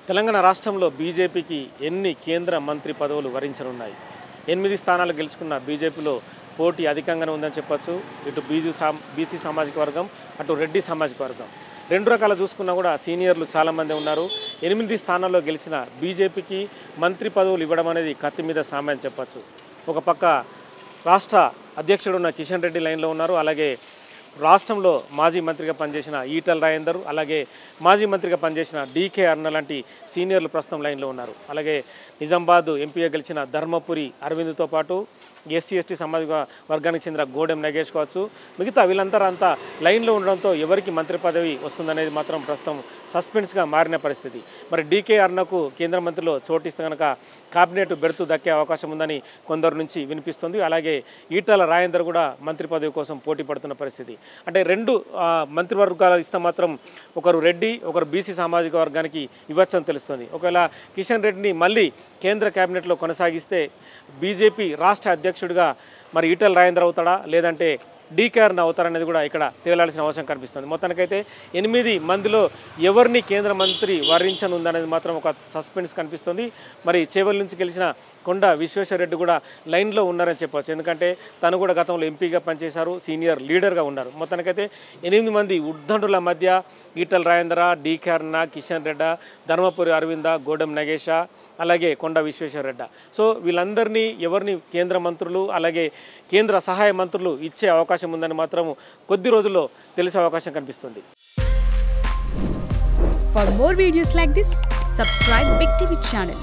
తెలంగాణ రాష్ట్రంలో బీజేపీకి ఎన్ని కేంద్ర మంత్రి పదవులు వరించనున్నాయి? 8 స్థానాలు గెలుచుకున్న బీజేపీలో పోటీ అధికంగానే ఉందని చెప్పొచ్చు. ఇటు బీసీ సామాజిక వర్గం, అటు రెడ్డి సామాజిక వర్గం. రెండు రకాల చూసుకున్నా కూడా సీనియర్లు చాలామంది ఉన్నారు. 8 స్థానాల్లో గెలిచిన బీజేపీకి మంత్రి పదవులు ఇవ్వడం అనేది కత్తి మీద సామె అని చెప్పచ్చు. ఒక పక్క రాష్ట్ర అధ్యక్షుడు ఉన్న కిషన్ రెడ్డి లైన్లో ఉన్నారు. అలాగే రాష్ట్రంలో మాజీ మంత్రిగా పనిచేసిన ఈటల రాజేందర్, అలాగే మాజీ మంత్రిగా పనిచేసిన డీకే అరుణ లాంటి సీనియర్లు ప్రస్తుతం లైన్లో ఉన్నారు. అలాగే నిజామాబాద్ ఎంపీగా గెలిచిన ధర్మపురి అరవింద్తో పాటు ఎస్సీ ఎస్టీ సామాజిక వర్గానికి చెందిన గోడెం నగేష్ కావచ్చు, మిగతా వీళ్ళంతా లైన్లో ఉండడంతో ఎవరికి మంత్రి పదవి వస్తుందనేది మాత్రం ప్రస్తుతం సస్పెన్స్గా మారిన పరిస్థితి. మరి డీకే అరుణకు కేంద్ర మంత్రిలో చోటిస్తే కనుక కేబినెట్ బెర్తు దక్కే అవకాశం ఉందని కొందరు నుంచి వినిపిస్తుంది. అలాగే ఈటల రాజేందర్ కూడా మంత్రి పదవి కోసం పోటీ పడుతున్న పరిస్థితి. అంటే రెండు మంత్రివర్గాలు ఇస్తే మాత్రం ఒకరు రెడ్డి, ఒకరు బీసీ సామాజిక వర్గానికి ఇవ్వచ్చని తెలుస్తుంది. ఒకవేళ కిషన్ రెడ్డిని మళ్ళీ కేంద్ర కేబినెట్లో కొనసాగిస్తే బీజేపీ రాష్ట్ర అధ్యక్షుడిగా మరి ఈటల రాజేందర్ అవుతాడా, లేదంటే డీకే అరుణ అవుతారనేది కూడా ఇక్కడ తేలాల్సిన అవసరం కనిపిస్తుంది. మొత్తానికైతే 8 మందిలో ఎవరిని కేంద్ర మంత్రి వరించనుందనేది మాత్రం ఒక సస్పెన్స్ కనిపిస్తుంది. మరి చేవెళ్ళ నుంచి గెలిచిన కొండ విశ్వేశ్వరరెడ్డి కూడా లైన్లో ఉన్నారని చెప్పవచ్చు. ఎందుకంటే తను కూడా గతంలో ఎంపీగా పనిచేశారు, సీనియర్ లీడర్గా ఉన్నారు. మొత్తానికైతే 8 మంది ఉద్దండుల మధ్య ఈటల రాజేందర్, డీకే అరుణ, కిషన్ రెడ్డి, ధర్మపురి అరవింద, గోడెం నగేష, అలాగే కొండ విశ్వేశ్వరరెడ్డి. సో వీళ్ళందరినీ ఎవరిని కేంద్ర మంత్రులు అలాగే కేంద్ర సహాయ మంత్రులు ఇచ్చే అవకాశం ఉందని మాత్రం కొద్ది రోజుల్లో తెలిసే అవకాశం కనిపిస్తుంది. For more videos like this, subscribe Big TV channel.